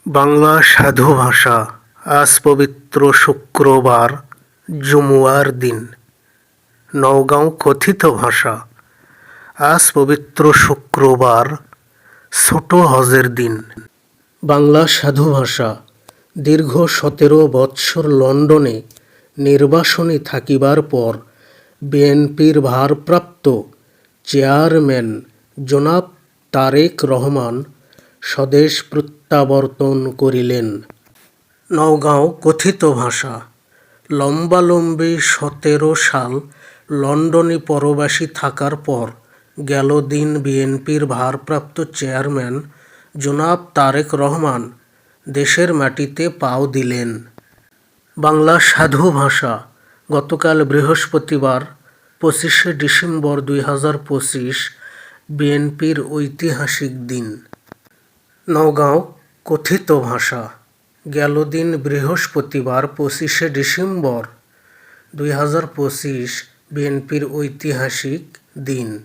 বাংলা সাধু ভাষা। আজ পবিত্র শুক্রবার, জুমুয়ার দিন। নওগাঁও কথিত ভাষা। আজ পবিত্র শুক্রবার, ছোট হজের দিন। বাংলা সাধু ভাষা। দীর্ঘ 17 বৎসর লন্ডনে নির্বাসনে থাকিবার পর বিএনপির ভারপ্রাপ্ত চেয়ারম্যান জনাব তারেক রহমান স্বদেশ প্রত্যাবর্তন করিলেন। নওগাঁও কথিত ভাষা। লম্বালম্বি 17 সাল লন্ডনে পরবাসী থাকার পর গেল দিন বিএনপির ভারপ্রাপ্ত চেয়ারম্যান জনাব তারেক রহমান দেশের মাটিতে পাও দিলেন। বাংলা সাধু ভাষা। গতকাল বৃহস্পতিবার 25শে ডিসেম্বর 2025 বিএনপির ঐতিহাসিক দিন। নওগাঁও কথিত ভাষা। গেল দিন বৃহস্পতিবার 25শে ডিসেম্বর 2025 বিএনপির ঐতিহাসিক দিন।